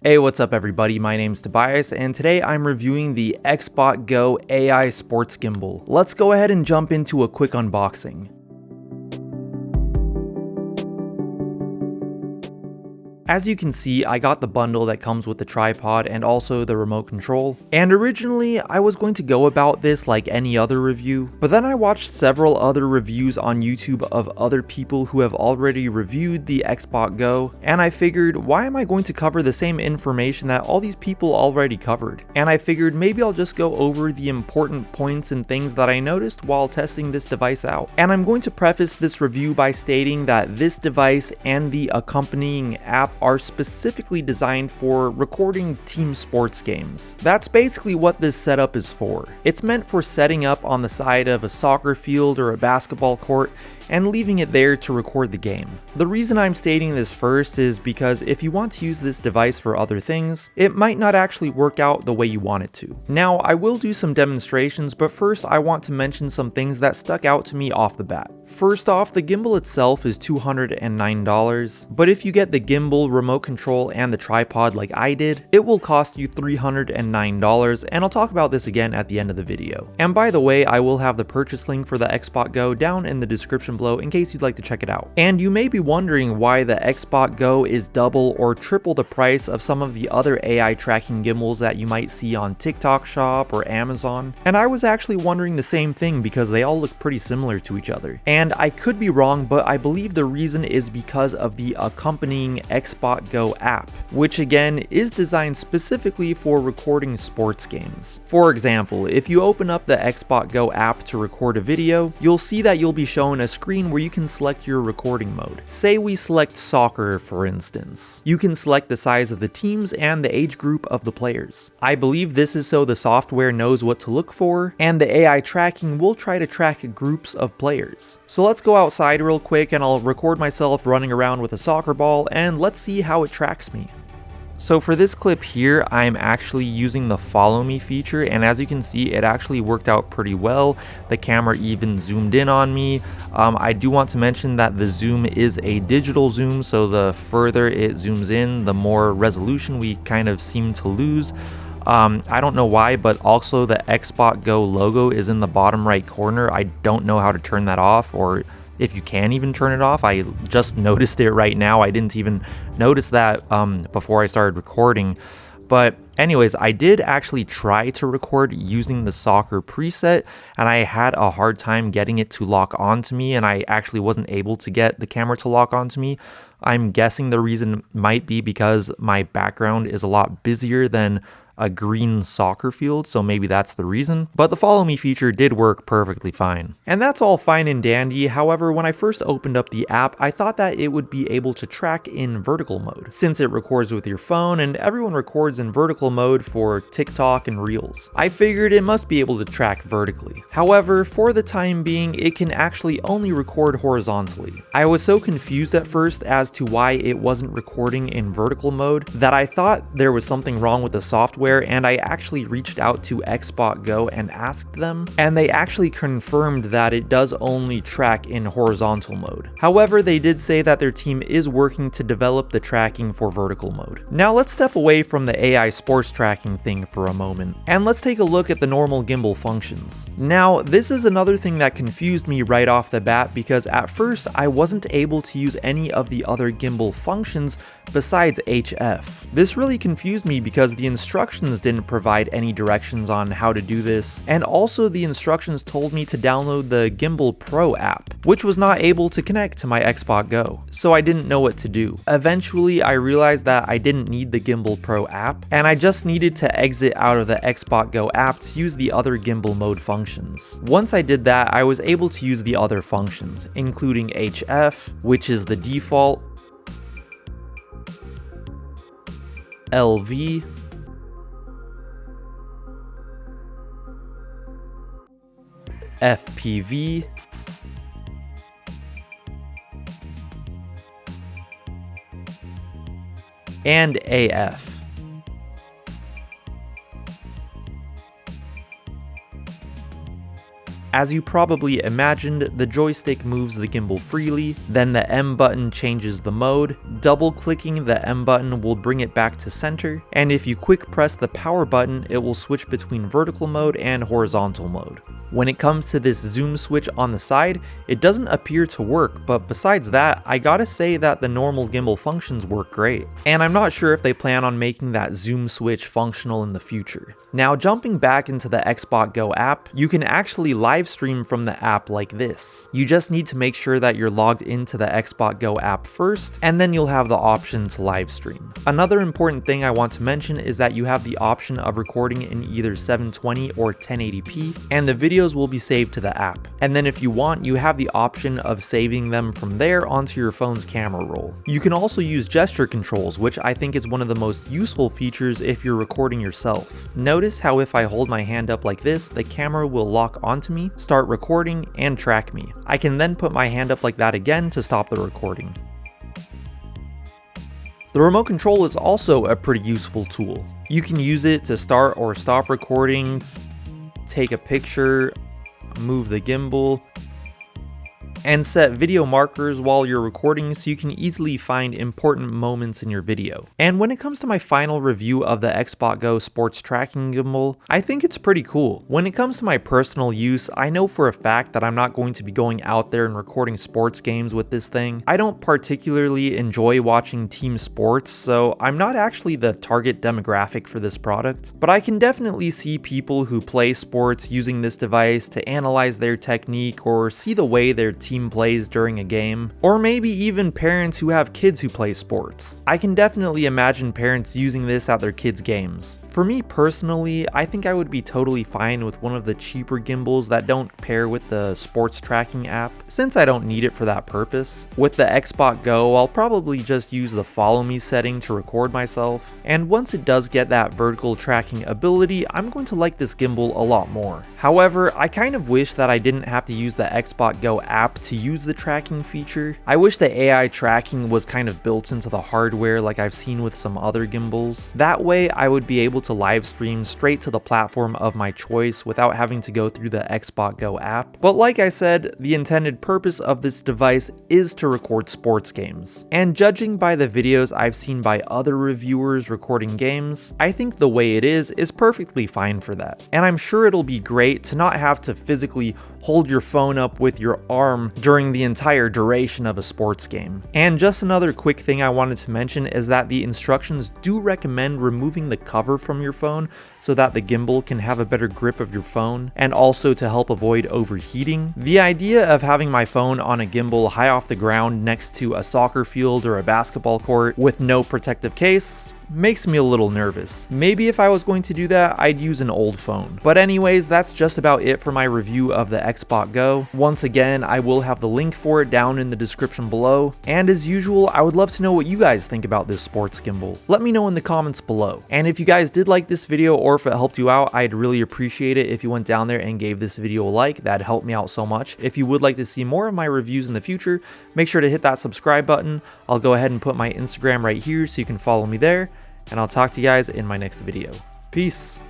Hey, what's up everybody? My name's Tobias and today I'm reviewing the XbotGo AI Sports Gimbal. Let's go ahead and jump into a quick unboxing. As you can see, I got the bundle that comes with the tripod and also the remote control. And originally, I was going to go about this like any other review, but then I watched several other reviews on YouTube of other people who have already reviewed the XbotGo, and I figured, why am I going to cover the same information that all these people already covered? And I figured maybe I'll just go over the important points and things that I noticed while testing this device out. And I'm going to preface this review by stating that this device and the accompanying app are specifically designed for recording team sports games. That's basically what this setup is for. It's meant for setting up on the side of a soccer field or a basketball court and leaving it there to record the game. The reason I'm stating this first is because if you want to use this device for other things, it might not actually work out the way you want it to. Now, I will do some demonstrations, but first I want to mention some things that stuck out to me off the bat. First off, the gimbal itself is $209, but if you get the gimbal, remote control, and the tripod like I did, it will cost you $309, and I'll talk about this again at the end of the video. And by the way, I will have the purchase link for the XbotGo down in the description below in case you'd like to check it out. And you may be wondering why the XbotGo is double or triple the price of some of the other AI tracking gimbals that you might see on TikTok Shop or Amazon. And I was actually wondering the same thing because they all look pretty similar to each other. And I could be wrong, but I believe the reason is because of the accompanying XbotGo app, which again is designed specifically for recording sports games. For example, if you open up the XbotGo app to record a video, you'll see that you'll be shown a screen where you can select your recording mode. Say we select soccer, for instance. You can select the size of the teams and the age group of the players. I believe this is so the software knows what to look for, and the AI tracking will try to track groups of players. So let's go outside real quick and I'll record myself running around with a soccer ball and let's see how it tracks me. So for this clip here, I'm actually using the follow me feature, and as you can see, it actually worked out pretty well. The camera even zoomed in on me. I do want to mention that the zoom is a digital zoom, so the further it zooms in, the more resolution we kind of seem to lose. I don't know why, but also the XbotGo logo is in the bottom right corner. I don't know how to turn that off, or if you can even turn it off. I just noticed it right now. I didn't even notice that before I started recording. But anyways, I did actually try to record using the soccer preset, and I had a hard time getting it to lock onto me, and I actually wasn't able to get the camera to lock onto me. I'm guessing the reason might be because my background is a lot busier than a green soccer field, so maybe that's the reason. But the follow me feature did work perfectly fine. And that's all fine and dandy. However, when I first opened up the app, I thought that it would be able to track in vertical mode, since it records with your phone and everyone records in vertical mode for TikTok and Reels. I figured it must be able to track vertically. However, for the time being, it can actually only record horizontally. I was so confused at first as to why it wasn't recording in vertical mode that I thought there was something wrong with the software, and I actually reached out to XbotGo and asked them, and they actually confirmed that it does only track in horizontal mode. However, they did say that their team is working to develop the tracking for vertical mode. Now let's step away from the AI sports tracking thing for a moment, and let's take a look at the normal gimbal functions. Now, this is another thing that confused me right off the bat, because at first I wasn't able to use any of the other gimbal functions besides HF. This really confused me because the instructions didn't provide any directions on how to do this, and also the instructions told me to download the Gimbal Pro app, which was not able to connect to my XbotGo, so I didn't know what to do. Eventually, I realized that I didn't need the Gimbal Pro app, and I just needed to exit out of the XbotGo app to use the other gimbal mode functions. Once I did that, I was able to use the other functions, including HF, which is the default, LV, FPV, and AF. As you probably imagined, the joystick moves the gimbal freely, then the M button changes the mode, double clicking the M button will bring it back to center, and if you quick press the power button, it will switch between vertical mode and horizontal mode. When it comes to this zoom switch on the side, it doesn't appear to work, but besides that, I gotta say that the normal gimbal functions work great. And I'm not sure if they plan on making that zoom switch functional in the future. Now jumping back into the XbotGo app, you can actually live stream from the app like this. You just need to make sure that you're logged into the XbotGo app first, and then you'll have the option to live stream. Another important thing I want to mention is that you have the option of recording in either 720 or 1080p, and the videos will be saved to the app. And then if you want, you have the option of saving them from there onto your phone's camera roll. You can also use gesture controls, which I think is one of the most useful features if you're recording yourself. Notice how if I hold my hand up like this, the camera will lock onto me, start recording, and track me. I can then put my hand up like that again to stop the recording. The remote control is also a pretty useful tool. You can use it to start or stop recording, take a picture, move the gimbal, and set video markers while you're recording so you can easily find important moments in your video. And when it comes to my final review of the XbotGo Sports Tracking Gimbal, I think it's pretty cool. When it comes to my personal use, I know for a fact that I'm not going to be going out there and recording sports games with this thing. I don't particularly enjoy watching team sports, so I'm not actually the target demographic for this product, but I can definitely see people who play sports using this device to analyze their technique or see the way their team plays during a game, or maybe even parents who have kids who play sports. I can definitely imagine parents using this at their kids' games. For me personally, I think I would be totally fine with one of the cheaper gimbals that don't pair with the sports tracking app, since I don't need it for that purpose. With the XbotGo, I'll probably just use the follow me setting to record myself, and once it does get that vertical tracking ability, I'm going to like this gimbal a lot more. However, I kind of wish that I didn't have to use the XbotGo app to use the tracking feature. I wish the AI tracking was kind of built into the hardware like I've seen with some other gimbals. That way I would be able to live stream straight to the platform of my choice without having to go through the XbotGo app. But like I said, the intended purpose of this device is to record sports games. And judging by the videos I've seen by other reviewers recording games, I think the way it is perfectly fine for that. And I'm sure it'll be great to not have to physically hold your phone up with your arm during the entire duration of a sports game. And just another quick thing I wanted to mention is that the instructions do recommend removing the cover from your phone so that the gimbal can have a better grip of your phone, and also to help avoid overheating. The idea of having my phone on a gimbal high off the ground next to a soccer field or a basketball court with no protective case makes me a little nervous. Maybe if I was going to do that, I'd use an old phone. But anyways, that's just about it for my review of the XbotGo. Once again, I will have the link for it down in the description below. And as usual, I would love to know what you guys think about this sports gimbal. Let me know in the comments below. And if you guys did like this video or if it helped you out, I'd really appreciate it if you went down there and gave this video a like. That'd help me out so much. If you would like to see more of my reviews in the future, make sure to hit that subscribe button. I'll go ahead and put my Instagram right here so you can follow me there. And I'll talk to you guys in my next video. Peace.